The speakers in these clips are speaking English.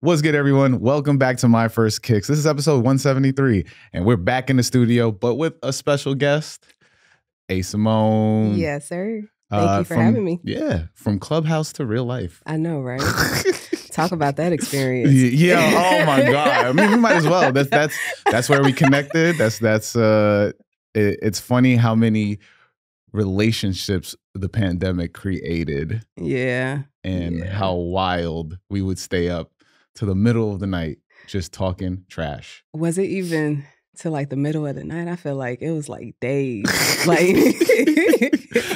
What's good, everyone? Welcome back to My First Kicks. This is episode 173, and we're back in the studio, but with a special guest, Ashley Simone. Yes, sir. Thank you for having me. Yeah, from clubhouse to real life. I know, right? Talk about that experience. Yeah. Oh my God. I mean, we might as well. That's where we connected. It's funny how many relationships the pandemic created. Yeah. And how wild we would stay up to the middle of the night just talking trash. Was it even to like the middle of the night? I feel like it was like days. Like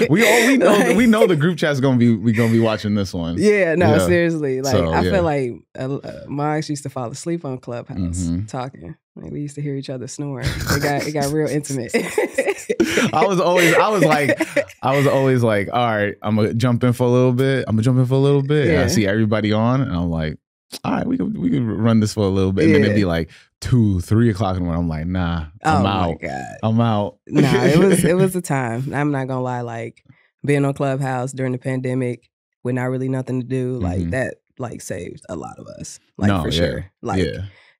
we know the group chat's gonna be watching this one. Yeah, no, seriously. Like So, I feel like my ex used to fall asleep on Clubhouse talking. Like we used to hear each other snoring. It got real intimate. I was always like, all right, I'm gonna jump in for a little bit. Yeah. And I see everybody on, and I'm like, all right, we could run this for a little bit. And then it'd be like 2, 3 o'clock in the morning. I'm like, nah, I'm out. My God. I'm out. Nah, it was a time. I'm not gonna lie. Like being on Clubhouse during the pandemic with not really nothing to do, like that, like saved a lot of us. Like for sure. Like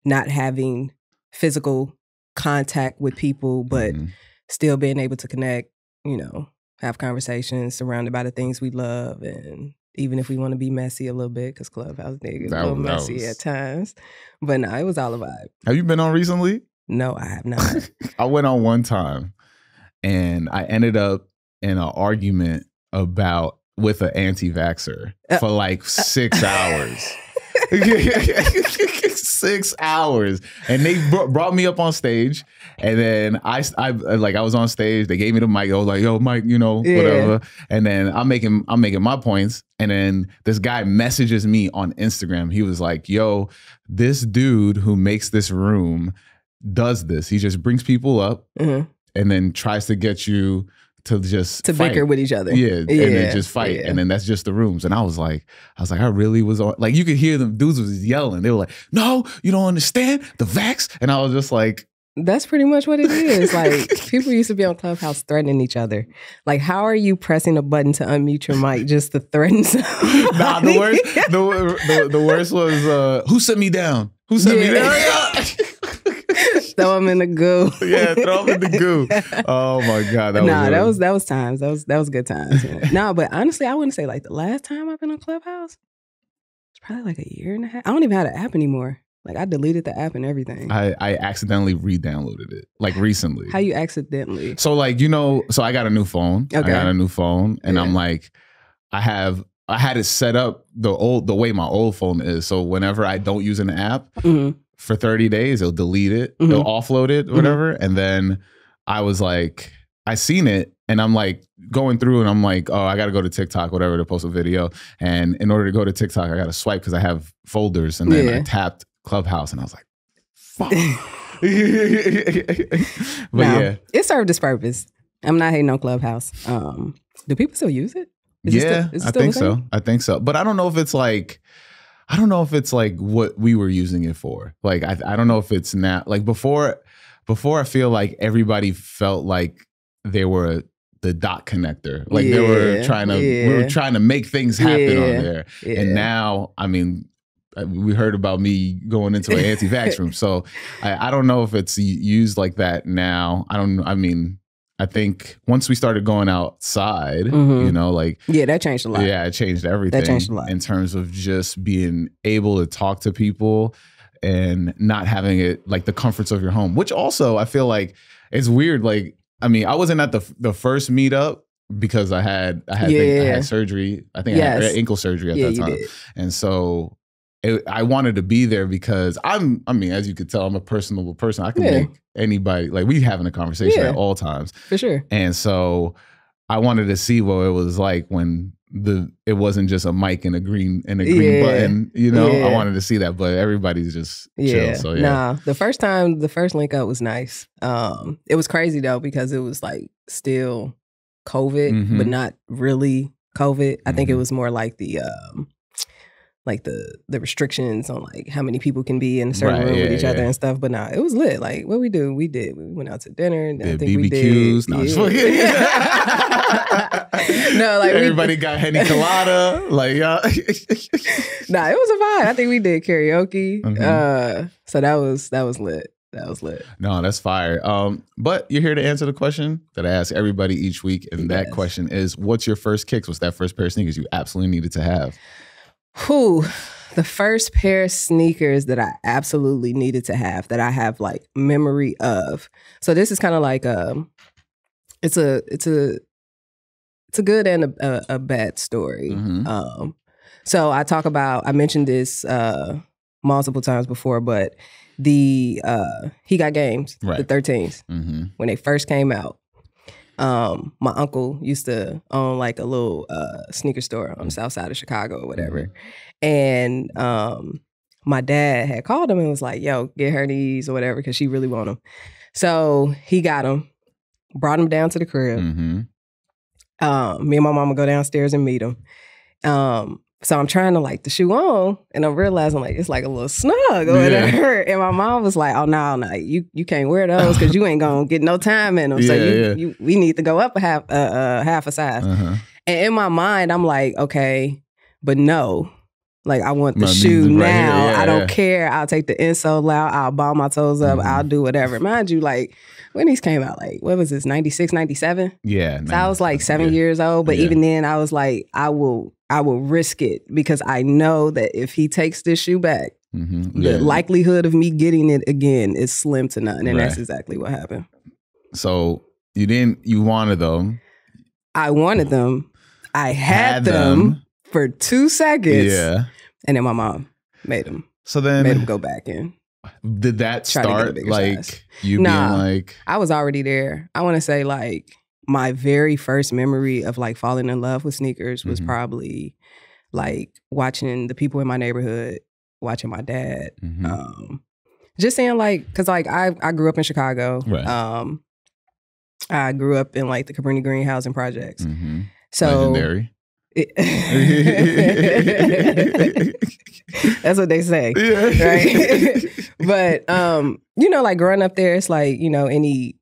not having physical contact with people, but still being able to connect. You know, have conversations surrounded by the things we love, and even if we want to be messy a little bit, because Clubhouse niggas a little messy at times. But no, it was all a vibe. Have you been on recently? No, I have not. I went on one time, and I ended up in an argument with an anti-vaxxer for like 6 hours. 6 hours, and they brought me up on stage, and then I was on stage. They gave me the mic. I was like, "Yo, Mike, whatever." And then I'm making my points, and then this guy messages me on Instagram. He was like, "Yo, this dude who makes this room does this. He just brings people up and then tries to get you to fight. Bicker with each other. And then just fight. And then that's just the rooms." And I was like, I really was on, like, you could hear them dudes was yelling. They were like, "No, you don't understand the vax." And I was just like, that's pretty much what it is. Like people used to be on Clubhouse threatening each other. Like, how are you pressing a button to unmute your mic just to threaten somebody? Nah, the worst was who sent me down? Who sent me down? Throw them in the goo. Yeah, throw them in the goo. Oh my God. That was times. That was good times. No, but honestly, I wouldn't say like the last time I've been on Clubhouse. It's probably like a year and a half. I don't even have the app anymore. Like I deleted the app and everything. I accidentally re-downloaded it like recently. How you accidentally? So like, so I got a new phone. Okay. I got a new phone, and I'm like, I had it set up the way my old phone is. So whenever I don't use an app, for 30 days, it'll delete it, it'll offload it, whatever. And then I was like, I seen it, and I'm like going through, and I'm like, oh, I got to go to TikTok, whatever, to post a video. And in order to go to TikTok, I got to swipe because I have folders. And then I tapped Clubhouse, and I was like, fuck. But it served its purpose. I'm not hating on Clubhouse. Do people still use it? I think so. But I don't know if it's like, what we were using it for. Like, I don't know if it's now, like before I feel like everybody felt like they were the dot connector. Like we were trying to make things happen on there. Yeah. And now, I mean, we heard about me going into an anti-vax room. So I don't know if it's used like that now. I think once we started going outside, that changed a lot. Yeah, it changed everything. That changed a lot in terms of just being able to talk to people and not having it like the comforts of your home, which also I feel like it's weird. Like, I mean, I wasn't at the first meetup because I had surgery. I think I had ankle surgery at that time. And so I wanted to be there because as you could tell, I'm a personable person. I can make anybody, like, we having a conversation at all times. For sure. And so I wanted to see what it was like when it wasn't just a mic and a green button, I wanted to see that, but everybody's just chill. So the first link up was nice. It was crazy though, because it was like still COVID, but not really COVID. I think it was more like the restrictions on like how many people can be in a certain room with each other and stuff. But it was lit. Like what we do, we did. We went out to dinner and I think BBQs. we did. No, like everybody got Henny Colada. Like, nah, it was a vibe. I think we did karaoke. So that was lit. That was lit. No, that's fire. But you're here to answer the question that I ask everybody each week. And that question is, what's your first kicks? What's that first pair of sneakers you absolutely needed to have? The first pair of sneakers that I absolutely needed to have, that I have like memory of. So this is kind of like it's a good and a bad story. So I mentioned this multiple times before, but he got games, the 13s, when they first came out. My uncle used to own like a little sneaker store on the south side of Chicago or whatever. And my dad had called him and was like, yo, get her these or whatever, because she really want them. So he got them, brought them down to the crib. Me and my mama go downstairs and meet him. So I'm trying to like the shoe on, and I'm realizing like it's like a little snug or whatever. And my mom was like, "Oh no, you can't wear those because you ain't gonna get no time in them. We need to go up half a size." And in my mind, I'm like, okay, but no, like I want the shoe now. I don't care. I'll take the insole out. I'll ball my toes up. I'll do whatever. Mind you, like when these came out, like what was this, 96, 97? Yeah. So I was like 7 years old, but even then I was like, I will risk it because I know that if he takes this shoe back, the likelihood of me getting it again is slim to none. And that's exactly what happened. So you wanted them. I wanted them. I had them for 2 seconds. Yeah. And then my mom made them. So then made them go back in. Did that start like size. You being like? I was already there. I want to say like my very first memory of like falling in love with sneakers was probably like watching the people in my neighborhood, watching my dad, just saying like, cause like I grew up in Chicago. Right. I grew up in like the Cabrini Green housing projects. So legendary. That's what they say, right? But you know, like growing up there, it's like, you know, any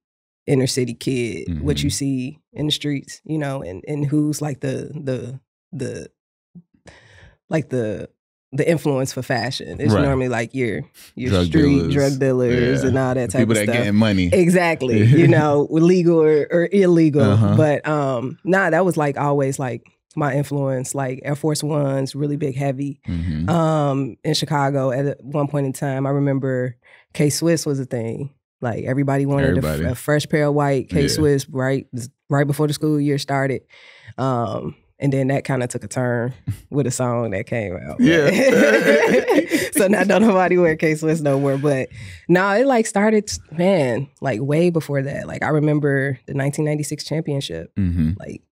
inner city kid, what you see in the streets, you know, and who's like the influence for fashion. It's normally like your drug dealers and all that type people of stuff. People that getting money. Exactly. You know, legal or illegal. But that was like always like my influence, like Air Force Ones, really big, heavy. In Chicago at one point in time, I remember K-Swiss was a thing. Like everybody wanted a fresh pair of white K-Swiss right before the school year started. And then that kind of took a turn with a song that came out. So now don't nobody wear K-Swiss no more. But no, it like started, man, like way before that. Like I remember the 1996 championship, like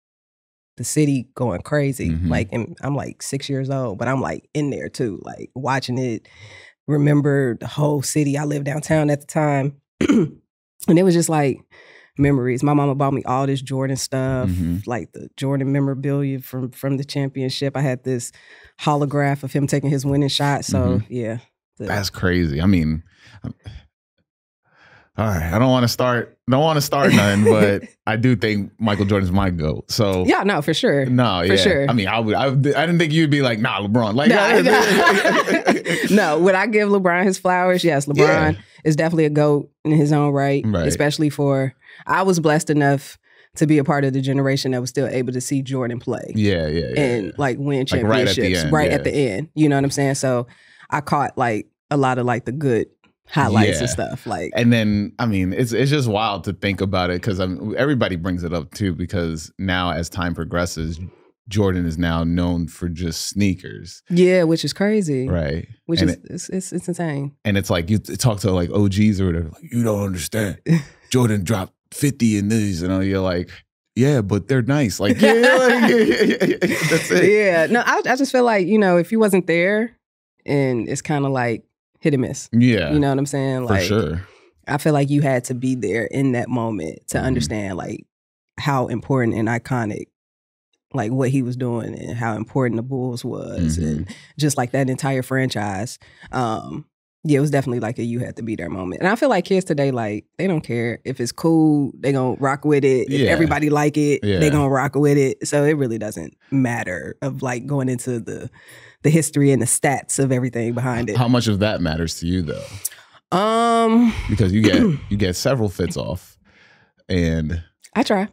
the city going crazy. Like, and I'm like 6 years old, but I'm like in there too, like watching it. Remember the whole city. I lived downtown at the time. And it was just like memories. My mama bought me all this Jordan stuff, like the Jordan memorabilia from the championship. I had this holograph of him taking his winning shot. So yeah. That's crazy. I mean, all right, I don't want to start nothing, but I do think Michael Jordan's my GOAT. So yeah, no, for sure. No, yeah. For sure. I mean, I didn't think you'd be like, nah, LeBron. Like, no, would I give LeBron his flowers? Yes, LeBron is definitely a GOAT in his own right. Especially I was blessed enough to be a part of the generation that was still able to see Jordan play. And like win championships right at the end. You know what I'm saying? So I caught like a lot of like the good highlights and stuff, like. And then I mean, it's just wild to think about it because everybody brings it up too, because now as time progresses, Jordan is now known for just sneakers. Yeah, which is crazy, right? Which is it's insane. And it's like you talk to like OGs or whatever, like, you don't understand. Jordan dropped 50 in these, and you're like, yeah, but they're nice. Like, that's it. Yeah, no, I just feel like, you know, if you wasn't there, and it's kind of like hit and miss. Yeah. You know what I'm saying? Like, for sure. I feel like you had to be there in that moment to understand like how important and iconic like what he was doing and how important the Bulls was and just like that entire franchise. Yeah, it was definitely like a you had to be there moment. And I feel like kids today, like, they don't care. If it's cool, they gonna rock with it. If everybody like it, they gonna rock with it. So it really doesn't matter of like going into the history and the stats of everything behind it. How much of that matters to you though? Because you get several fits off, and I try.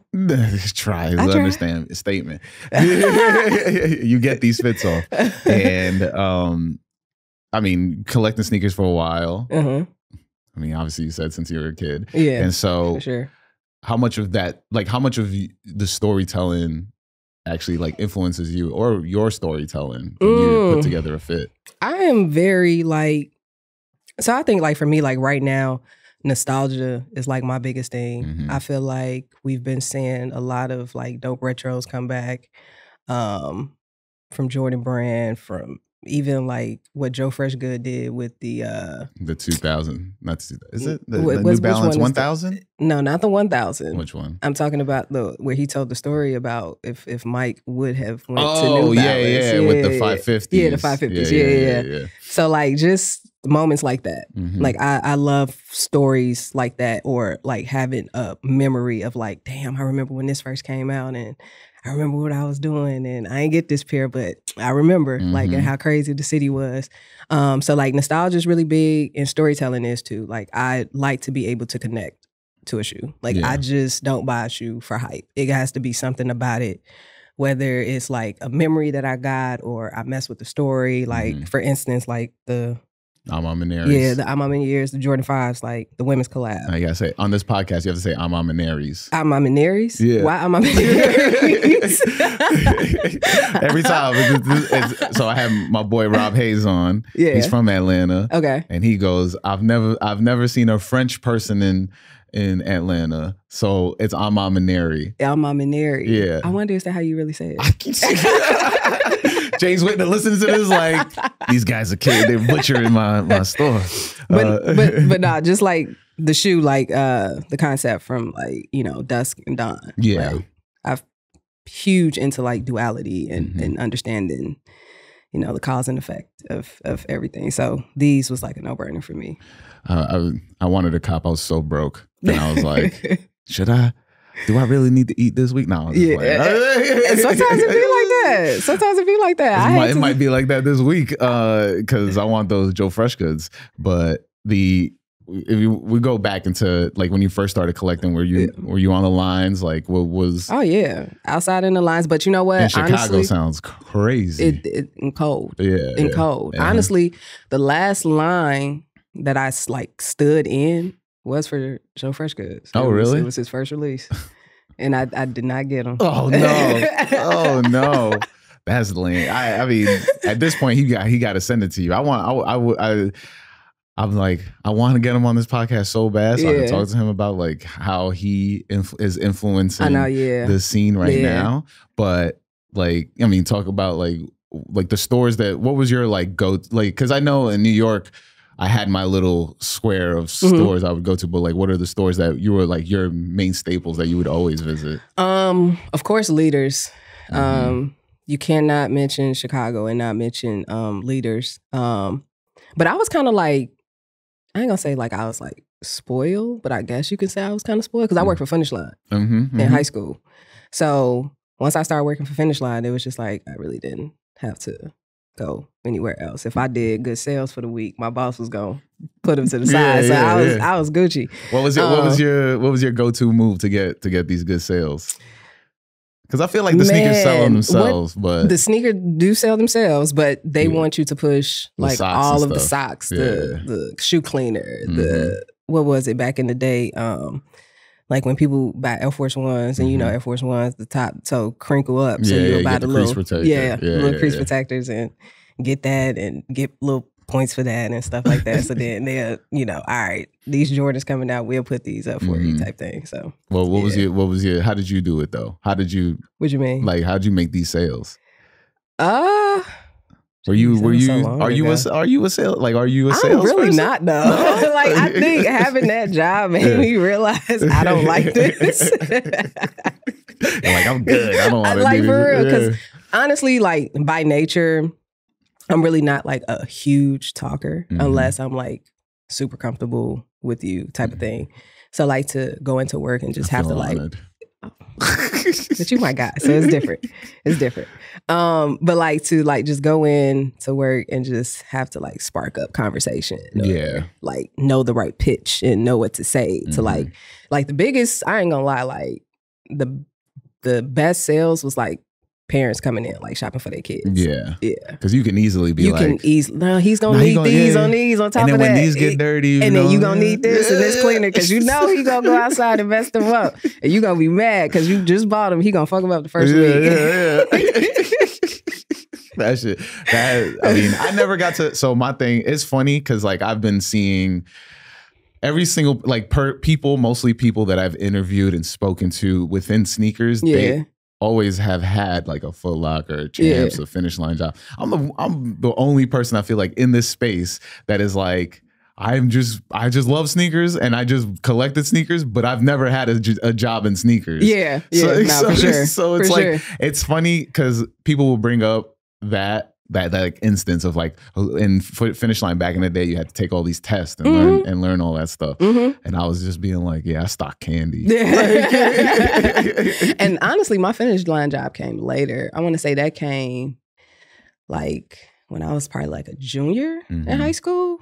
Try is understand a statement. You get these fits off, and I mean, collecting sneakers for a while. I mean, obviously you said since you were a kid. Yeah. And so for sure. How much of that, like how much of the storytelling actually like influences you or your storytelling when you put together a fit? I am very like, so I think like for me, like right now, nostalgia is like my biggest thing. I feel like we've been seeing a lot of like dope retros come back from Jordan Brand, from even like what Joe Freshgood did with the 2000, not is it the New Balance 1000? No, not the 1000. Which one? I'm talking about where he told the story about if Mike would have went to New Balance. Yeah, with the 550s. Yeah, the 550s. Yeah. So like just moments like that. Like I love stories like that, or like having a memory of like, damn, I remember when this first came out and I remember what I was doing, and I ain't get this pair, but I remember like and how crazy the city was. So like nostalgia is really big, and storytelling is too. Like I like to be able to connect to a shoe. Like I just don't buy a shoe for hype. It has to be something about it, whether it's like a memory that I got or I mess with the story. Like for instance, like the I'm in Aries. Yeah, the I'm in Aries, the Jordan 5s, like the women's collab. I gotta say, on this podcast, you have to say I'm in Aries. I'm in Aries? Yeah. Why I'm in Aries? Every time. So I have my boy Rob Hayes on. Yeah. He's from Atlanta. Okay. And he goes, I've never seen a French person in Atlanta. So it's Amamineri. Amamineri. Yeah. I wonder, is that how you really say it? James Whitner listens to this like, these guys are kidding. They're butchering my store. But nah, just like the shoe, like the concept from like, Dusk and Dawn. Yeah. Right? I'm huge into like duality and understanding, the cause and effect of everything. So these was like a no-brainer for me. I wanted a cop. I was so broke. And I was like, do I really need to eat this week? No. Yeah. And sometimes it be like that. It might be like that this week because I want those Joe Fresh goods. But we go back into like when you first started collecting, were you on the lines? Like what was? Oh yeah, outside in the lines. But you know what? In Chicago, honestly, sounds crazy. And cold. Yeah. And cold. Yeah. Honestly, the last line that I like stood in was for Joe Fresh Goods. Really? It was his first release. And I did not get him. Oh no. Oh no. That's lame. I mean, at this point he got to send it to you. I'm like, I want to get him on this podcast so bad so I can talk to him about like how he is influencing the scene right now. But like, I mean, talk about like the stores what was your like go, like, because I know in New York I had my little square of stores I would go to, but like, what are the stores that you were like your main staples that you would always visit? Of course, Leaders. You cannot mention Chicago and not mention Leaders. But I was kind of like, I ain't gonna say like I was like spoiled, but I guess you could say I was kind of spoiled because I worked for Finish Line in high school. So once I started working for Finish Line, it was just like I really didn't have to go anywhere else. If I did good sales for the week, my boss was gonna put them to the side. I was Gucci. What was your go-to move to get these good sales? Because I feel like the sneakers sell themselves, but the sneakers do sell themselves, but they want you to push like all of the socks, the shoe cleaner, the what was it back in the day? Like when people buy Air Force Ones and Air Force Ones, the top toe crinkle up, so you'll buy the little crease protectors and get that and get little points for that and stuff like that. So then they'll, all right, these Jordans coming out, we'll put these up for you type thing. So well, what was your how did you do it though? How did you what you mean? Like how did you make these sales? Are you a sales? Like, are you a sales? I'm really person? not though. No? Like I think having that job made me realize I don't like this. You're like, I'm good. I don't want to like do for this. real, because honestly, like by nature, I'm really not like a huge talker unless I'm like super comfortable with you type of thing. So like to go into work and just have to like, but you my guy, so it's different. It's different. But like to like just go in to work and just have to like spark up conversation. Or, like know the right pitch and know what to say to like the biggest, I ain't gonna lie, like the best sales was like parents coming in like shopping for their kids. Yeah. Because you can easily be no, he's gonna need these on these on top of that. And then when these get dirty, and then you gonna need this and this cleaner because you know he gonna go outside and mess them up. And you gonna be mad because you just bought him. He gonna fuck him up the first week. That shit. I mean, I never got to. So my thing is funny because like I've been seeing every single like mostly people that I've interviewed and spoken to within sneakers. They always have had like a Foot Locker, Champs, a Finish Line job. I'm the only person I feel like in this space that is like I just love sneakers and I just collected sneakers, but I've never had a job in sneakers. For sure. So it's like it's funny because people will bring up that like instance of like in Finish Line back in the day, you had to take all these tests and learn all that stuff. And I was just being like, I stock candy. And honestly, my Finish Line job came later. I want to say that came like when I was probably like a junior in high school.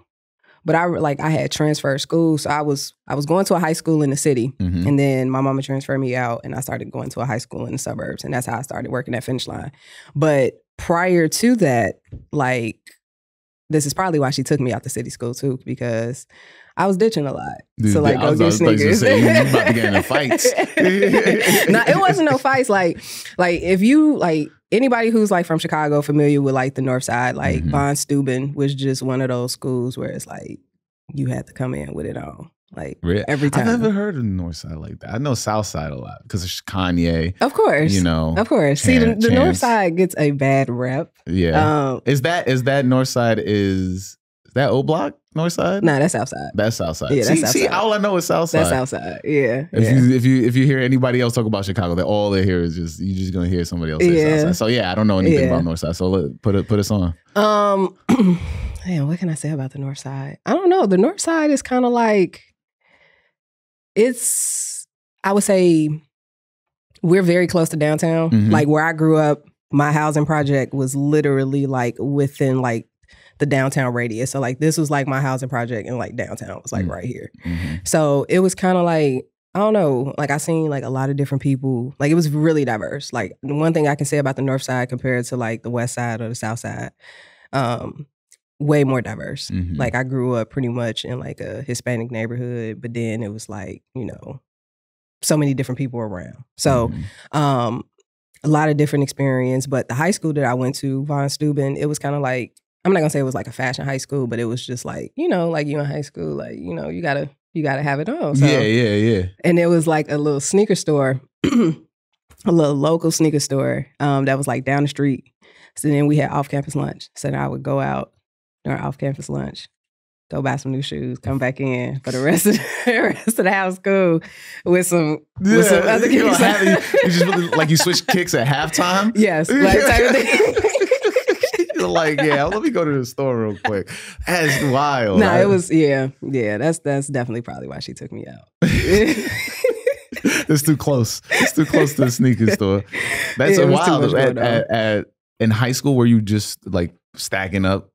But I had transferred schools, so I was going to a high school in the city, and then my mama transferred me out, and I started going to a high school in the suburbs, and that's how I started working at Finish Line. But prior to that, like, this is probably why she took me out to city school too, because I was ditching a lot. So like, go get sneakers. You about to get into fights. No, it wasn't no fights. Like if you like. Anybody who's like from Chicago familiar with like the North Side, like Von Steuben was just one of those schools where it's like you had to come in with it all. Like every time. I've never heard of the North Side like that. I know South Side a lot because it's Kanye. Of course. You know. Of course. See, the North Side gets a bad rep. Yeah. Is that North Side is that O Block? North Side? Nah, that's Southside. That's Southside. Yeah, that's see, all I know is Southside. That's Southside. Yeah. If you hear anybody else talk about Chicago, that all they hear is you're just gonna hear somebody else say Southside. So I don't know anything about North Side. So put us on. Man, what can I say about the North Side? I don't know. The North Side is kind of like I would say we're very close to downtown. Like where I grew up, my housing project was literally like within like the downtown radius. So like this was like my housing project and like downtown was like right here. So it was kind of like, I don't know, like I seen like a lot of different people. Like it was really diverse. Like the one thing I can say about the North Side compared to like the West Side or the South Side, way more diverse. Like I grew up pretty much in like a Hispanic neighborhood, but then it was like, you know, so many different people around. So a lot of different experience. But the high school that I went to, Von Steuben, it was kind of like, I'm not gonna say it was like a fashion high school, but it was just like, you know, like you in high school, like, you know, you gotta have it on. So, yeah. And it was like a little sneaker store, a little local sneaker store that was like down the street. So then we had off-campus lunch. So then I would go out during off-campus lunch, go buy some new shoes, come back in for the rest of the house school with some other kids. You just really, like you switch kicks at halftime? Yes, like type of thing. Like, let me go to the store real quick. That's wild. No, it was, that's definitely probably why she took me out. It's too close. It's too close to the sneaker store. That's wild. In high school, were you just like stacking up?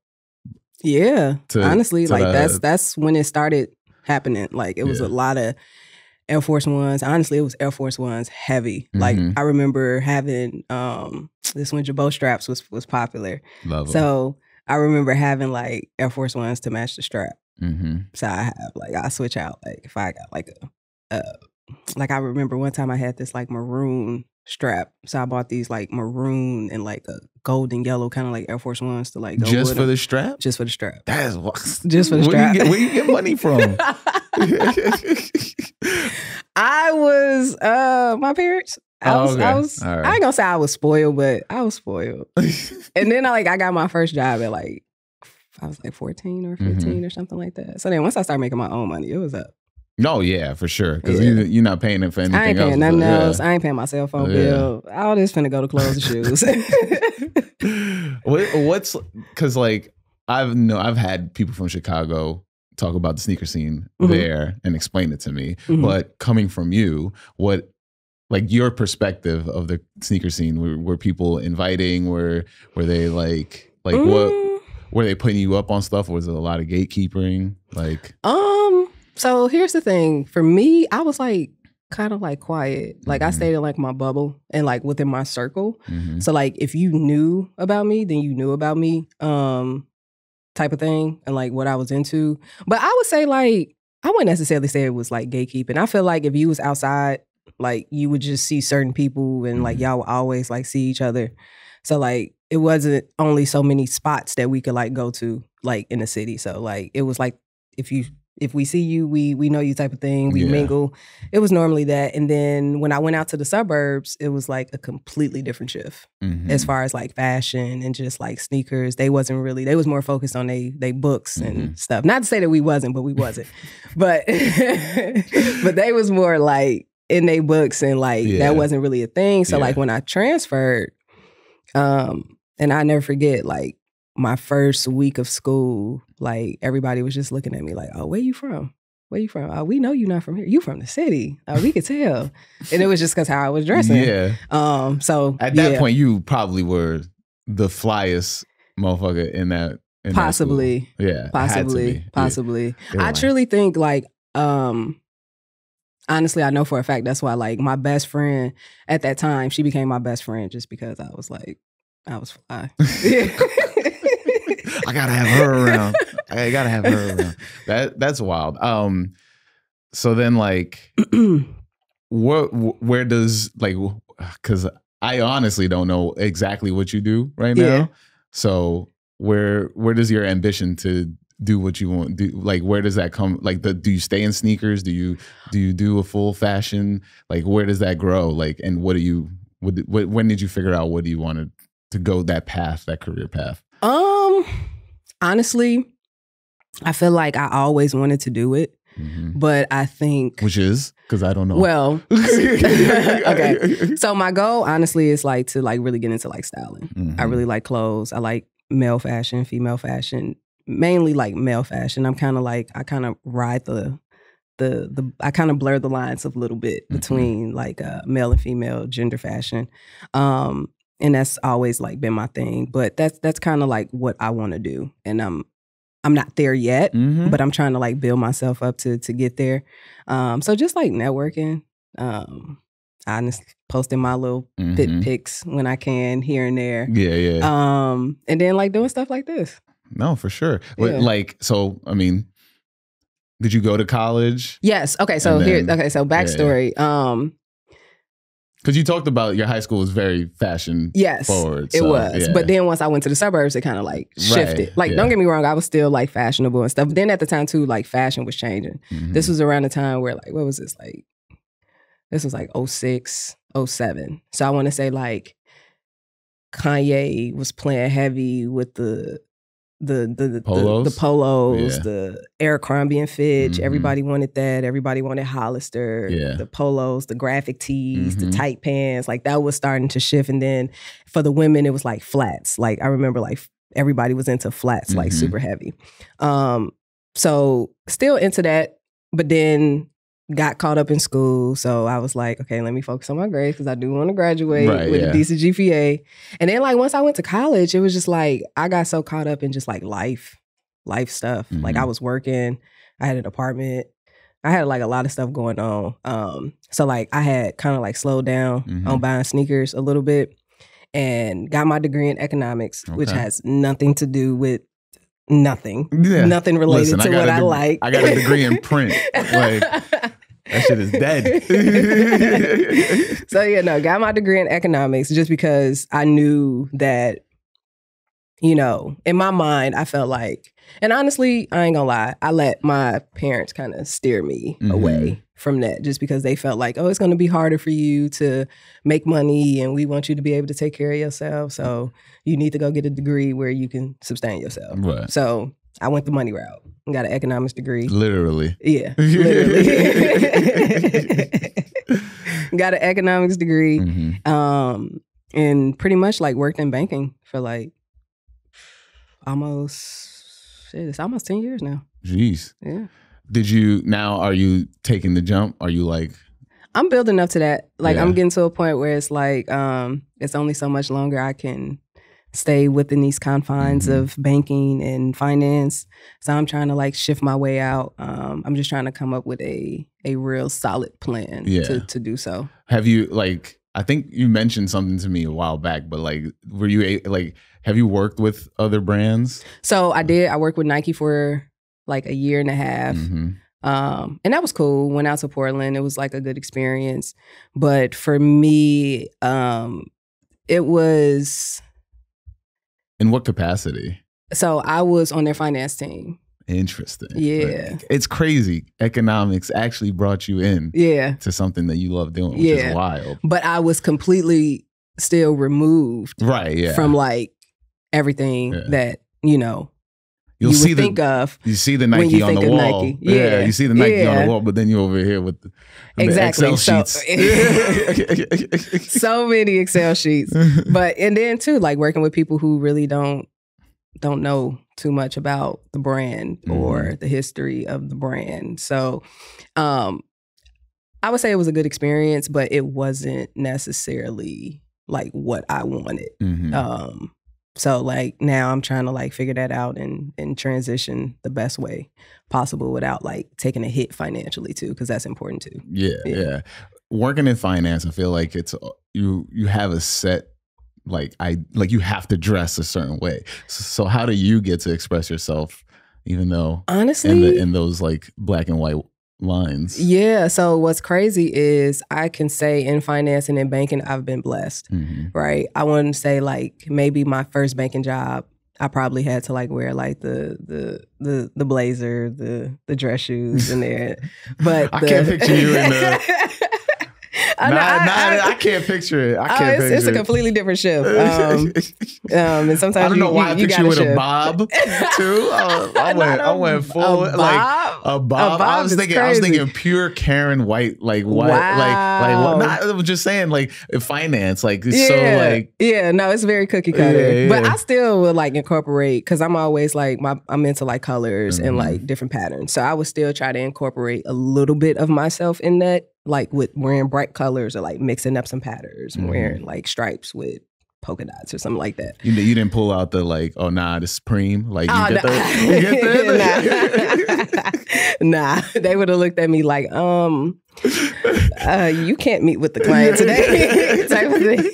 Yeah, honestly, like that's when it started happening. Like it was a lot of Air Force Ones. Honestly, it was Air Force Ones heavy. Like I remember having this when Jabot straps was popular. Love them. So I remember having like Air Force Ones to match the strap. So I switch out like if I got like like I remember one time I had this like maroon strap. So I bought these like maroon and like a golden yellow kind of like Air Force Ones to like go just with for them. the strap? Just for the strap. That's just for the strap. Where you get money from? I was my parents. I was right. I ain't gonna say I was spoiled, but I was spoiled. And then I got my first job at like I was like 14 or 15 or something like that. So then once I started making my own money, it was up. No, yeah, for sure. Because you're not paying it for anything else. I ain't paying nothing else. I ain't paying my cell phone bill. All this finna go to clothes and shoes. What's because like I've had people from Chicago talk about the sneaker scene there and explain it to me. But coming from you, what like your perspective of the sneaker scene? Were people inviting? Were they like what? Were they putting you up on stuff? Or was it a lot of gatekeeping? Like So here's the thing. For me, I was like kind of like quiet. Like I stayed in like my bubble and like within my circle. So like if you knew about me, then you knew about me, type of thing, and like what I was into. But I would say like I wouldn't necessarily say it was like gatekeeping. I feel like if you was outside, like you would just see certain people and like y'all would always like see each other. So like it wasn't only so many spots that we could like go to like in the city. So like it was like if we see you, we know you type of thing. We mingle. It was normally that. And then when I went out to the suburbs, it was like a completely different shift as far as like fashion and just like sneakers. They was more focused on they books and stuff. Not to say that we wasn't, but we wasn't. but they was more like in they books and like that wasn't really a thing. So like when I transferred, and I never forget like my first week of school, like everybody was just looking at me like, oh, where you from? Where you from? Oh, we know you're not from here. You from the city. Oh, we could tell. And it was just because how I was dressing. Yeah. So at that point, you probably were the flyest motherfucker in that. Possibly. That yeah. Possibly. Yeah. I truly think like, honestly, I know for a fact that's why like my best friend at that time, she became my best friend just because I was fly. I gotta have her around. I gotta have her around. That's wild. So then like, where does like, because I honestly don't know exactly what you do right now. Yeah. So where does your ambition to do what you want do? Like, where does that come? Like, do you stay in sneakers? Do you do a full fashion? Like, where does that grow? Like, and when did you figure out what do you want to go that path, that career path? Honestly, I feel like I always wanted to do it, but I think... Which is? Because I don't know. Well, okay. So my goal, honestly, is like to like really get into like styling. I really like clothes. I like male fashion, female fashion, mainly like male fashion. I'm kind of like, I kind of ride I kind of blur the lines a little bit between like male and female gender fashion. And that's always like been my thing, but that's kind of like what I want to do, and I'm not there yet, but I'm trying to like build myself up to get there. So just like networking, honestly, posting my little fit pics when I can here and there, and then like doing stuff like this. No, for sure. Yeah. Like, so I mean, did you go to college? Yes. Okay. So So backstory. Because you talked about your high school was very fashion forward. It was. Yeah. But then once I went to the suburbs, it kind of like shifted. Right. Like, don't get me wrong, I was still like fashionable and stuff. But then at the time too, like fashion was changing. This was around the time where like, what was this? Like, this was like 06, 07. So I want to say like Kanye was playing heavy with the polos, the Abercrombie and Fitch. Everybody wanted that. Everybody wanted Hollister, the polos, the graphic tees, the tight pants. Like that was starting to shift. And then for the women, it was like flats. Like I remember like everybody was into flats, like super heavy. So still into that, but then got caught up in school. So I was like, okay, let me focus on my grades because I do want to graduate with a decent GPA. And then like once I went to college, it was just like, I got so caught up in just like life stuff. Like I was working, I had an apartment, I had like a lot of stuff going on. So like I had kind of like slowed down on buying sneakers a little bit and got my degree in economics, which has nothing to do with nothing related to what I like. I got a degree in print. Like that shit is dead. So got my degree in economics just because I knew that, you know, in my mind, I felt like, and honestly, I ain't gonna lie, I let my parents kind of steer me away from that just because they felt like, oh, it's gonna be harder for you to make money and we want you to be able to take care of yourself. So you need to go get a degree where you can sustain yourself. Right. So I went the money route. Got an economics degree. Literally. Yeah, literally. Got an economics degree. And pretty much like worked in banking for like it's almost 10 years now. Jeez. Yeah. Are you taking the jump? Are you like... I'm building up to that. Like I'm getting to a point where it's like, it's only so much longer I can stay within these confines of banking and finance. So I'm trying to like shift my way out. I'm just trying to come up with a real solid plan to do so. Have you like, I think you mentioned something to me a while back, but like, have you worked with other brands? So I did. I worked with Nike for like a year and a half. And that was cool. Went out to Portland. It was like a good experience. But for me, it was... In what capacity? So I was on their finance team. Interesting. Yeah. Like, it's crazy. Economics actually brought you in to something that you love doing, which is wild. But I was completely still removed from like everything that, you would think of. You see the Nike on the wall. Nike. Yeah, you see the Nike on the wall, but then you're over here with the Excel sheets. So many Excel sheets. And then too, like working with people who really don't know too much about the brand or the history of the brand. So I would say it was a good experience, but it wasn't necessarily like what I wanted. So like now I'm trying to like figure that out and transition the best way possible without like taking a hit financially too, because that's important too. Yeah. Working in finance, I feel like it's you have a set you have to dress a certain way. So how do you get to express yourself, even though honestly in those like black and white lines? Yeah. So what's crazy is I can say in finance and in banking, I've been blessed, right? I wouldn't say like maybe my first banking job, I probably had to like wear like the blazer, the dress shoes in there. But I can't picture you in the... I can't picture it. It's a completely different shift. And sometimes I don't know why I picture you with a bob too. I went full like a bob. I was thinking pure Karen white, like white, I was just saying like finance, like it's so like no, it's very cookie cutter. But I still would like incorporate because I'm always like I'm into like colors and like different patterns. So I would still try to incorporate a little bit of myself in that. Like with wearing bright colors or like mixing up some patterns, wearing like stripes with polka dots or something like that. You didn't pull out the like, oh nah, the Supreme. Like you get that? Nah, they would have looked at me like, you can't meet with the client today, type of thing.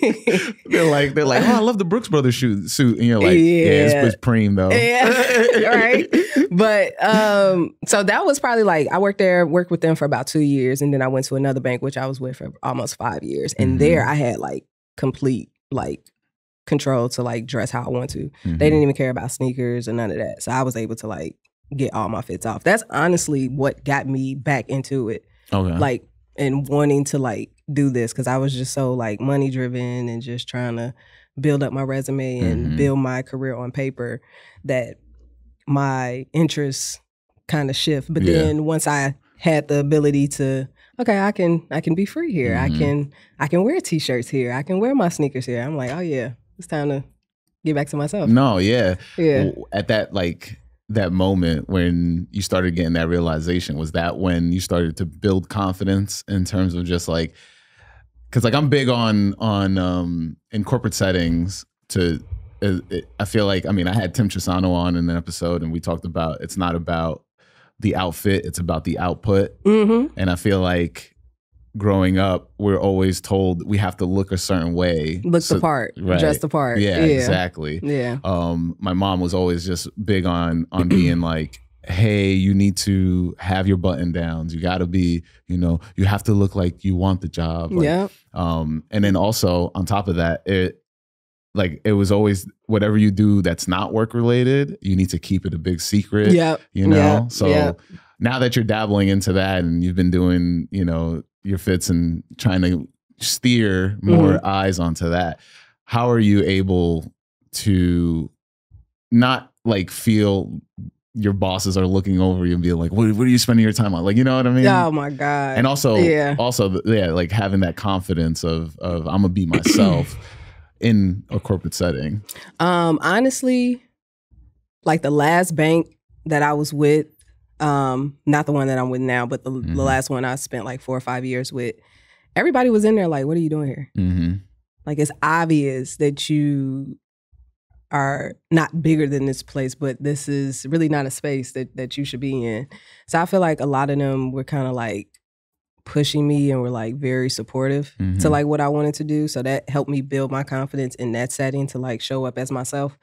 They're like, oh, I love the Brooks Brothers suit, and you're like, it's Supreme though. Right. But so that was probably like I worked with them for about 2 years, and then I went to another bank which I was with for almost 5 years, and there I had like complete like control to like dress how I want to. They didn't even care about sneakers or none of that, so I was able to like get all my fits off. That's honestly what got me back into it. Okay. Like, and wanting to like do this because I was just so like money driven and just trying to build up my resume and build my career on paper that my interests kind of shift. But then once I had the ability to, okay, I can be free here. I can wear t-shirts here. I can wear my sneakers here. I'm like, oh yeah, it's time to get back to myself. No, yeah. At that like that moment when you started getting that realization, was that when you started to build confidence in terms of just like, because like I'm big on in corporate settings I feel like, I mean, I had Tim Chisano on in an episode and we talked about it's not about the outfit, it's about the output. And I feel like growing up, we're always told we have to look a certain way. Look the part, dress the part. Yeah, exactly. Yeah. My mom was always just big on being like, hey, you need to have your button downs. You got to be, you have to look like you want the job. Like, and then also on top of that, it was always whatever you do that's not work related, you need to keep it a big secret. So now that you're dabbling into that and you've been doing, your fits and trying to steer more eyes onto that, how are you able to not like feel your bosses are looking over you and being like, what are you spending your time on? Like, you know what I mean? Oh my God. And also like having that confidence of I'm gonna be myself in a corporate setting. Honestly, like the last bank that I was with, not the one that I'm with now, but the last one I spent like 4 or 5 years with, everybody was in there like, what are you doing here? Like, it's obvious that you are not bigger than this place, but this is really not a space that you should be in. So I feel like a lot of them were kind of like pushing me and were like very supportive to like what I wanted to do. So that helped me build my confidence in that setting to like show up as myself.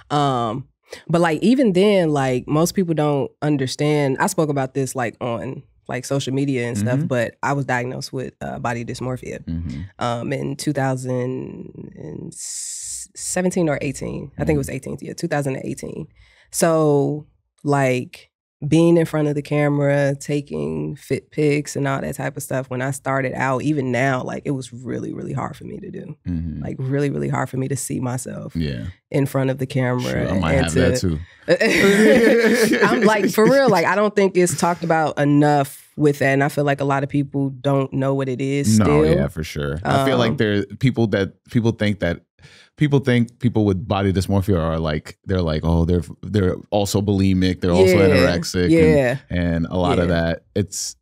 But like even then, like most people don't understand. I spoke about this like on like social media and stuff, but I was diagnosed with body dysmorphia in 2017 or 18. I think it was 18, 2018. So like being in front of the camera, taking fit pics and all that type of stuff, when I started out, even now, like it was really, really hard for me to do. Like really, really hard for me to see myself in front of the camera. Sure, I might have that too. I'm like, for real, like I don't think it's talked about enough with that. And I feel like a lot of people don't know what it is still. No, yeah, for sure. I feel like there are people think people with body dysmorphia are like, they're like, oh, they're also bulimic, they're also anorexic, and a lot of that. It's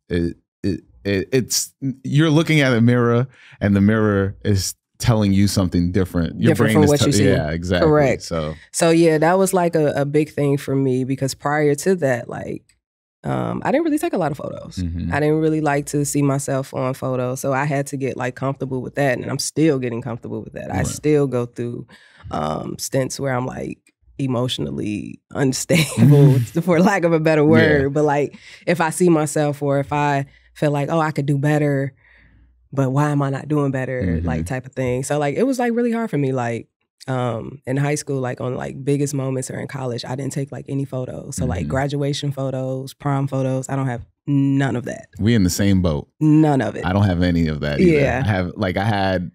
you're looking at a mirror, and the mirror is telling you something different. Your different brain from what you see. Yeah, exactly. Correct. So yeah, that was like a big thing for me, because prior to that, like I didn't really take a lot of photos. I didn't really like to see myself on photos. So I had to get like comfortable with that. And I'm still getting comfortable with that. I still go through stints where I'm like emotionally unstable, for lack of a better word. But like if I see myself, or if I feel like, oh, I could do better, but why am I not doing better? Like type of thing. So like it was like really hard for me. Like in high school, like on like biggest moments, or in college, I didn't take like any photos. So like graduation photos, prom photos, I don't have none of that. We in the same boat. None of it. I don't have any of that either. Yeah. I had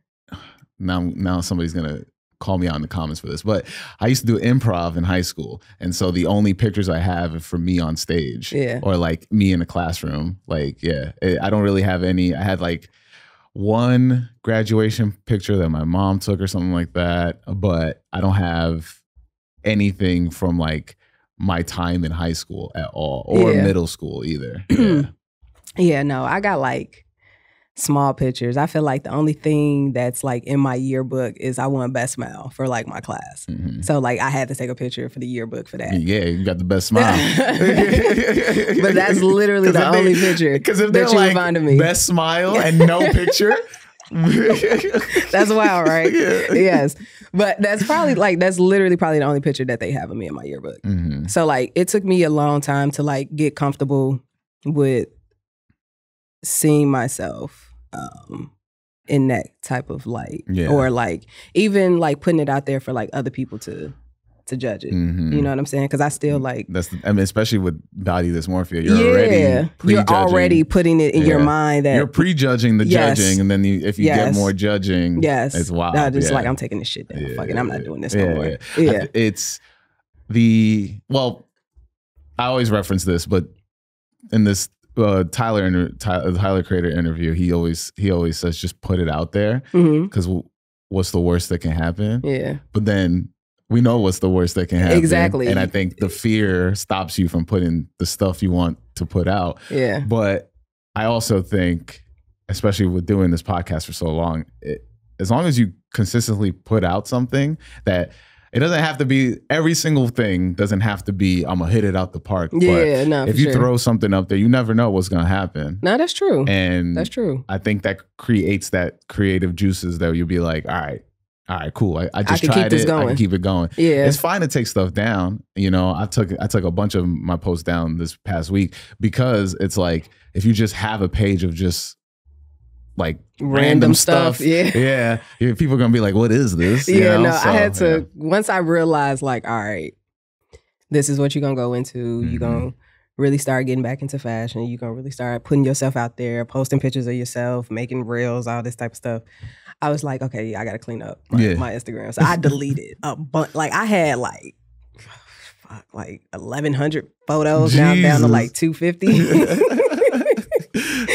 now somebody's gonna call me out in the comments for this, but I used to do improv in high school, and so the only pictures I have are for me on stage, or like me in a classroom. Like I don't really have any. I had like one graduation picture that my mom took or something like that, but I don't have anything from like my time in high school at all, or middle school either. No, I got like small pictures. I feel like the only thing that's like in my yearbook is I won best smile for like my class. So like I had to take a picture for the yearbook for that. Yeah, you got the best smile. But that's literally the only picture because if they're like best smile and no picture, that's wild, right? Yes. But that's literally probably the only picture that they have of me in my yearbook. So like it took me a long time to like get comfortable with seeing myself in that type of light, or like even like putting it out there for like other people to judge it. You know what I'm saying? Because I still like especially with body dysmorphia, you're already putting it in your mind that you're prejudging the judging, and then if you get more judging, it's wild. No, just like I'm taking this shit down. Fucking, I'm not doing this no more. It's I always reference this, but in this Tyler Creator interview, he always says just put it out there, because what's the worst that can happen? But then we know what's the worst that can happen. Exactly. And I think the fear stops you from putting the stuff you want to put out. But I also think, especially with doing this podcast for so long, as long as you consistently put out something, that it doesn't have to be, every single thing doesn't have to be, I'm gonna hit it out the park. But if you throw something up there, you never know what's gonna happen. No, that's true. And that's true. I think that creates that creative juices that you'll be like, all right, cool. I just tried it. I can keep it going. It's fine to take stuff down. You know, I took a bunch of my posts down this past week, because it's like, if you just have a page of just like random stuff. People are gonna be like, what is this? You know? I had to, once I realized like, all right, this is what you're gonna go into. You're gonna really start getting back into fashion. You're gonna really start putting yourself out there, posting pictures of yourself, making reels, all this type of stuff. I was like, okay, I gotta clean up my Instagram. So I deleted a bunch. Like I had like like 1,100 photos. Now I'm down to like 250.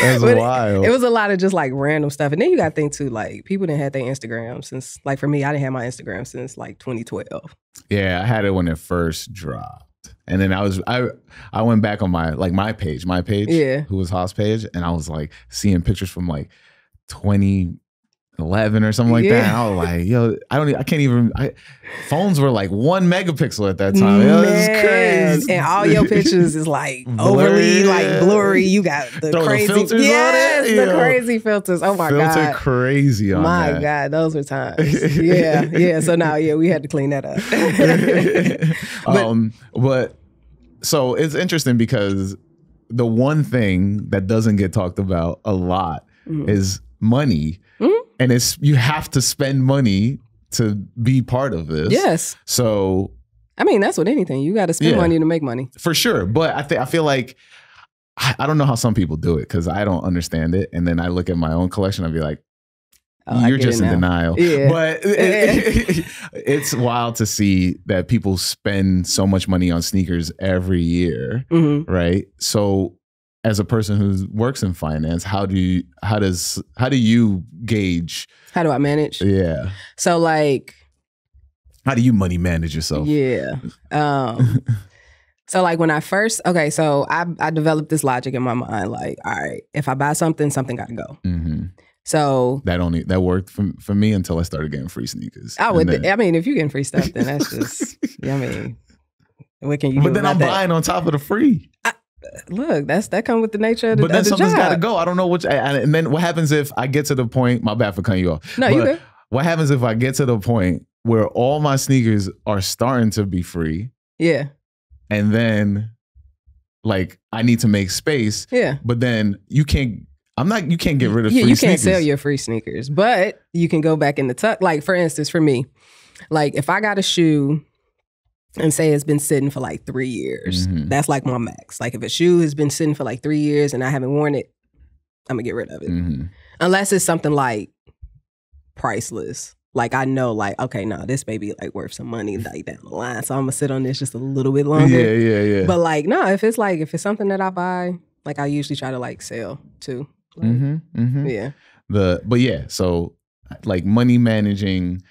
That's wild. It was a lot of just like random stuff. And then you got to think too, like people didn't have their Instagram since, like for me, I didn't have my Instagram since like 2012. Yeah, I had it when it first dropped. And then I went back on my page, yeah, who was Haas page, and I was like seeing pictures from like 2011 or something like that. And I was like, yo, I can't even. Phones were like 1 megapixel at that time. Yo, this is crazy. And all your pictures is like overly like blurry. You got the crazy filters on it. The crazy filters. Oh my God. Filter crazy on my that. God, those were times. Yeah. So now, we had to clean that up. But so it's interesting because the one thing that doesn't get talked about a lot is money. And you have to spend money to be part of this. Yes. So I mean, that's with anything. You got to spend money to make money. For sure. But I feel like I don't know how some people do it because I don't understand it. And then I look at my own collection, I'd be like, you're just in denial. Yeah. But it's wild to see that people spend so much money on sneakers every year, right? So as a person who works in finance, how do you gauge? How do I manage? Yeah. So like, how do you money manage yourself? Yeah. So like when I first, so I developed this logic in my mind, like, all right, if I buy something got to go. So that worked for me until I started getting free sneakers. I mean, if you're getting free stuff, then that's just, I mean, what can you do? But then I'm buying on top of the free. Look, that come with the nature of the job. But then something's got to go. I don't know which. And then what happens if I get to the point? My bad for cutting you off. No, you good. What happens if I get to the point where all my sneakers are starting to be free? Yeah. And then, like, I need to make space. Yeah. But then you can't get rid of free sneakers. You can't sell your free sneakers, but you can go back in the tuck. Like, for instance, for me, like if I got a shoe and say it's been sitting for like 3 years, that's like my max. Like if a shoe has been sitting for like 3 years and I haven't worn it, I'm gonna get rid of it. Unless it's something like priceless. Like I know like, okay, no, this may be like worth some money like down the line. So I'm gonna sit on this just a little bit longer. Yeah. But like, no, if it's something that I buy, like I usually try to like sell too. Like, yeah. So like money managing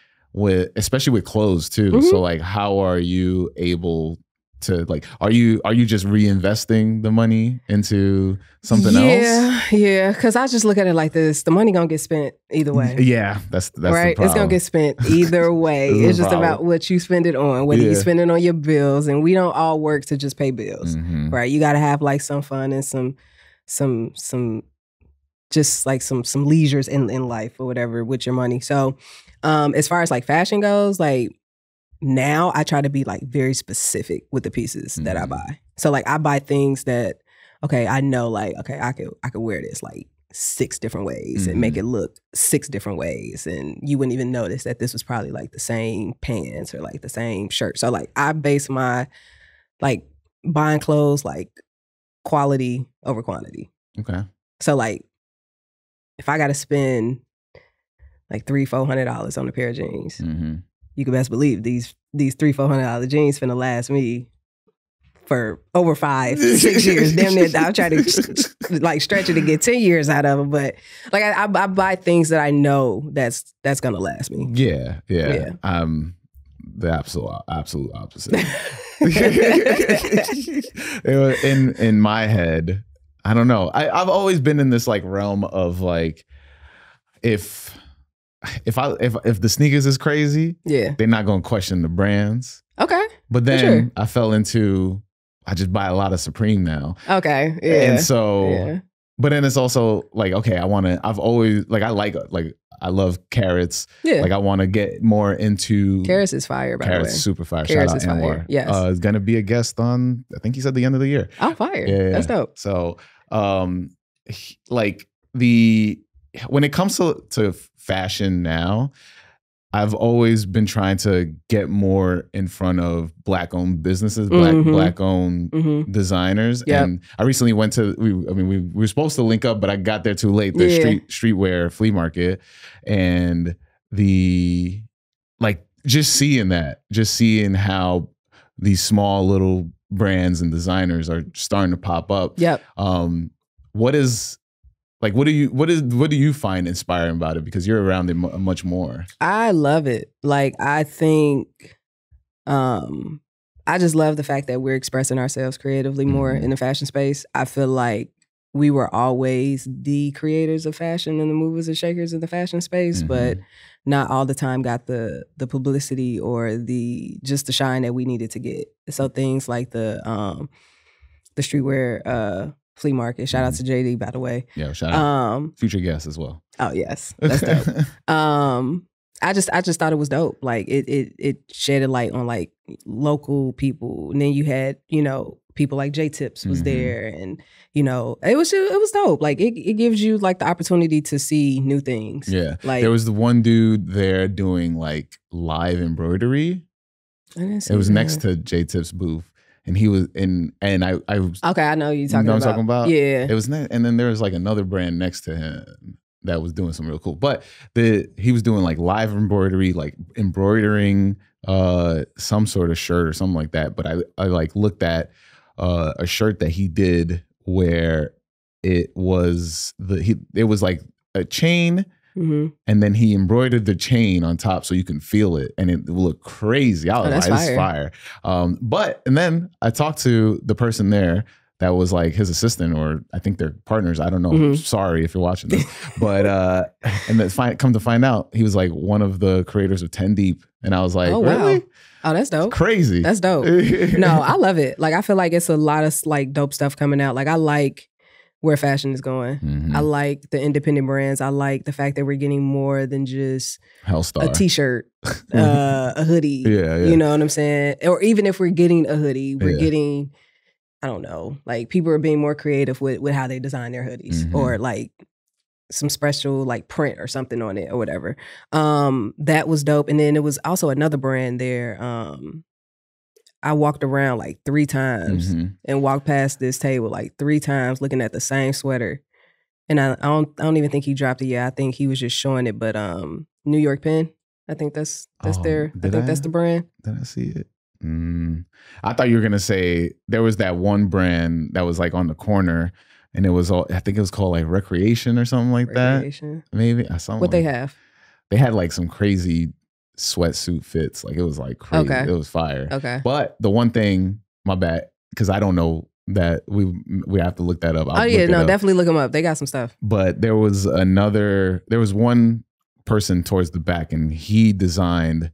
especially with clothes too. So like how are you able to like are you just reinvesting the money into something else? Yeah, because I just look at it like this. The money gonna get spent either way. Yeah, that's right. The it's gonna get spent either way. It's just about what you spend it on, whether you spend it on your bills, and we don't all work to just pay bills. Right. You gotta have like some fun and some just like some leisures in life or whatever with your money. So as far as like fashion goes, like now I try to be like very specific with the pieces that I buy. So like I buy things that, okay, I know like, okay, I could wear this like 6 different ways and make it look 6 different ways. And you wouldn't even notice that this was probably like the same pants or like the same shirt. So like I base my like buying clothes like quality over quantity. Okay. So like if I got to spend like $300-$400 on a pair of jeans, you can best believe these $300-$400 jeans finna last me for over 5-6 years. Damn near, I'll try to like stretch it to get 10 years out of them. But like I buy things that I know that's gonna last me. Yeah. The absolute opposite. In my head, I don't know. I've always been in this like realm of like, if the sneakers is crazy, they're not gonna question the brands. Okay. But then I fell into, I just buy a lot of Supreme now. Okay. Yeah. And so, but then it's also like, okay, I've always like, I love Carrots. Yeah. Like I want to get more into. Carrots is fire, by the way. Carrots super fire. Carrots Shout out Anwar. Yes. Is gonna be a guest on, I think he said the end of the year. Oh, fire. Yeah. That's dope. So, like when it comes to fashion now, I've always been trying to get more in front of Black-owned businesses, Black-owned designers. Yep. And I recently went to, we were supposed to link up, but I got there too late, the streetwear flea market. And just seeing how these small little brands and designers are starting to pop up. Yep. What is like, what do you find inspiring about it? Because you're around it much more. I love it. Like, I think, I just love the fact that we're expressing ourselves creatively more in the fashion space. I feel like we were always the creators of fashion and the movers and shakers in the fashion space, but not all the time got the publicity or the shine that we needed to get. So things like the streetwear flea market. Shout out to JD, by the way. Yeah, shout out. Future guest as well. Oh yes, that's dope. I just thought it was dope. Like it shed a light on like local people, and then you had people like J Tips was there, and it was dope. Like it gives you like the opportunity to see new things. Yeah, like there was the one dude there doing like live embroidery. I didn't see it was that. Next to J Tips booth. And he was and I okay, I know you talking know about. What I'm talking about. Yeah, it was and then there was like another brand next to him that was doing something real cool. But he was doing like live embroidery, like embroidering some sort of shirt or something like that. But I like looked at a shirt that he did where it was like a chain. And then he embroidered the chain on top so you can feel it, and it looked crazy. I was like, "This is fire!" And then I talked to the person there that was like his assistant, or I think they're partners. I don't know. Sorry if you're watching this, but and then come to find out, he was like one of the creators of 10 Deep, and I was like, "Oh really? Wow. Oh, that's dope. It's crazy. That's dope." No, I love it. Like I feel like it's a lot of like dope stuff coming out. Like I like where fashion is going. I like the independent brands. I like the fact that we're getting more than just Hellstar. a t-shirt, a hoodie. Yeah. You know what I'm saying? Or even if we're getting a hoodie, we're getting, I don't know, like people are being more creative with how they design their hoodies, or like some special like print or something on it or whatever. That was dope. And then it was also another brand there. I walked around like 3 times and walked past this table like 3 times looking at the same sweater. And I don't even think he dropped it yet. I think he was just showing it. But New York Pen, I think that's that's the brand. Did I see it? I thought you were gonna say there was that one brand that was like on the corner, and it was I think it was called like Recreation or something like that. Maybe what they have. They had like some crazy sweatsuit fits. Like it was like crazy. Okay. It was fire. Okay. But the one thing, my bad, because I don't know that we have to look that up. Definitely look them up. They got some stuff. But there was one person towards the back, and he designed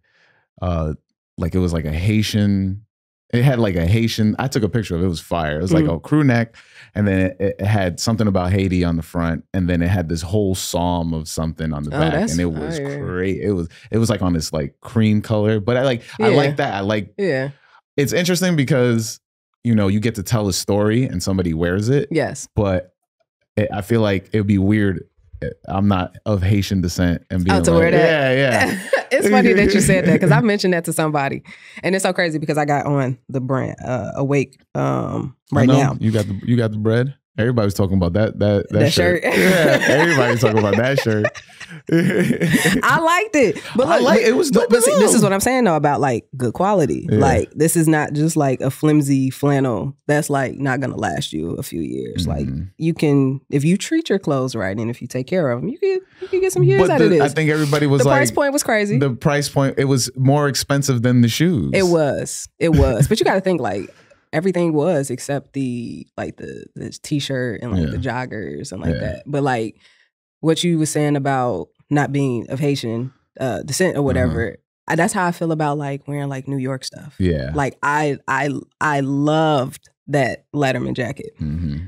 like it was like a Haitian. It had like a Haitian. I took a picture of it. It was fire. It was like a crew neck, and then it had something about Haiti on the front, and then it had this whole psalm of something on the back, and it was great. It was like on this like cream color, but I like that. I like. Yeah. It's interesting because you get to tell a story and somebody wears it. Yes. But I feel like it would be weird. I'm not of Haitian descent and being to wear that. Yeah. It's funny that you said that because I mentioned that to somebody, and it's so crazy because I got on the brand Awake right now. You got the bread. Everybody's talking about that shirt. Yeah, everybody's talking about that shirt. I liked it, but it was dope. But see, this is what I'm saying though about like good quality. Yeah. Like this is not just like a flimsy flannel that's like not gonna last you a few years. Like you can, if you treat your clothes right and if you take care of them, you can get some years out of this. I think everybody was the price point was crazy. The price point, it was more expensive than the shoes. It was, but you got to think like. Everything was except the t-shirt and like the joggers and like that. But like what you were saying about not being of Haitian descent or whatever, that's how I feel about like wearing like New York stuff. Yeah. Like I loved that Letterman jacket.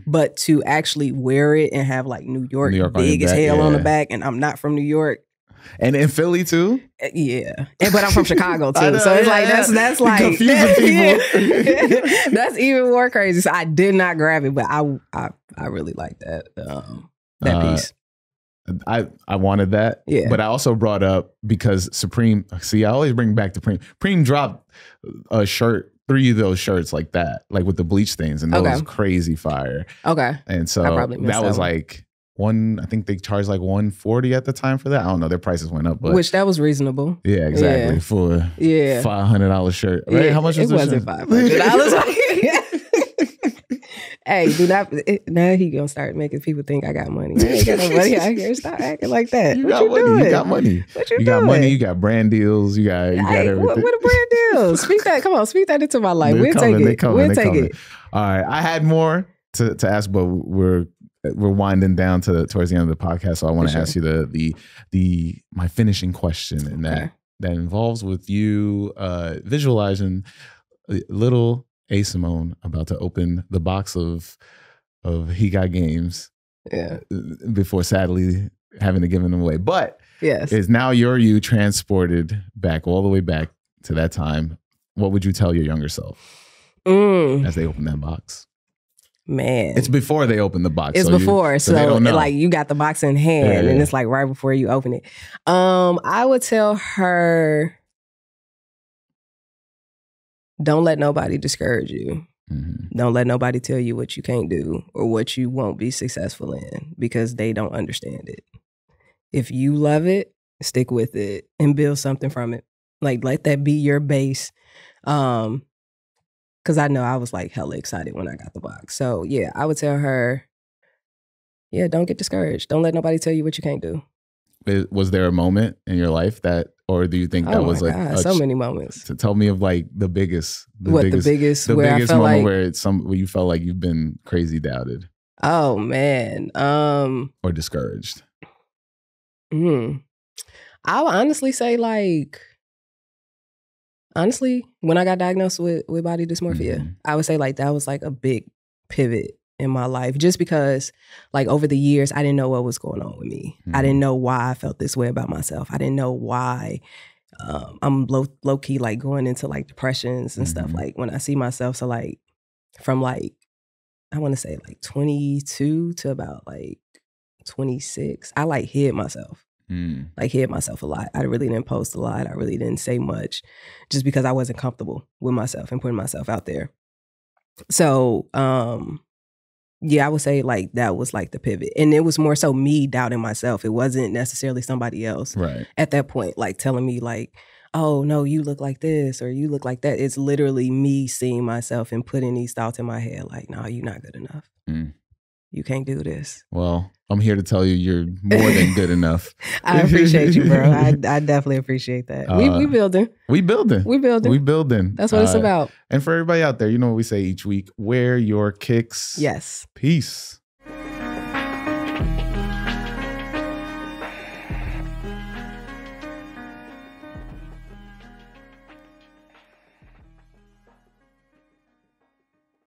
But to actually wear it and have like New York big as hell on the back, and I'm not from New York. And in Philly too? Yeah. But I'm from Chicago too. So it's like that's like confusing people. That's even more crazy. So I did not grab it, but I really like that piece. I wanted that. Yeah. But I also brought up because Supreme, see, I always bring back to Preem. Preem dropped a shirt, 3 of those shirts like that, like with the bleach stains, and that was crazy fire. Okay. And so that was like I think they charged like $140 at the time for that. I don't know. Their prices went up, but which that was reasonable. Yeah, exactly. For a $500 shirt. Right? Yeah, how much was it? Wasn't $500. Hey, do not. Now he gonna start making people think I got money. I ain't got no money out here. Stop acting like that. You got money. Doing? You got money. What you got money. You got brand deals. You got everything. What are brand deals? Speak that. Come on, speak that into my life. We'll take it. We'll take it. All right. I had more to ask, but we're winding down towards the end of the podcast. So I want to ask you my finishing question, and that involves with you visualizing little A. Simone about to open the box of He Got Games. Yeah. Before sadly having to give them away. But yes, is now you transported back all the way back to that time. What would you tell your younger self as they open that box? Man, it's before they open the box. It's before, so they don't know. Like you got the box in hand, and it's like right before you open it. I would tell her, don't let nobody discourage you. Mm-hmm. Don't let nobody tell you what you can't do or what you won't be successful in, because they don't understand it. If you love it, stick with it and build something from it. Like let that be your base. Because I know I was like hella excited when I got the box. So yeah, I would tell her, don't get discouraged. Don't let nobody tell you what you can't do. Was there a moment in your life that, or do you think that was like so many moments? To tell me of like the biggest where I felt moment like, where you felt like you've been crazy doubted. Oh man, or discouraged. I would honestly say when I got diagnosed with body dysmorphia, I would say like that was like a big pivot in my life, just because like over the years, I didn't know what was going on with me. I didn't know why I felt this way about myself. I didn't know why I'm low key like going into like depressions and stuff. Like when I see myself, so like from like, I want to say like 22 to about like 26, I like hid myself. Like hid myself a lot. I really didn't post a lot. I really didn't say much, just because I wasn't comfortable with myself and putting myself out there. So, I would say like that was like the pivot. And it was more so me doubting myself. It wasn't necessarily somebody else at that point, like telling me like, oh no, you look like this or you look like that. It's literally me seeing myself and putting these thoughts in my head like, no, you're not good enough. You can't do this. Well, I'm here to tell you you're more than good enough. I appreciate you, bro. I definitely appreciate that. We building. We building. That's what it's about. And for everybody out there, you know what we say each week, wear your kicks. Yes. Peace.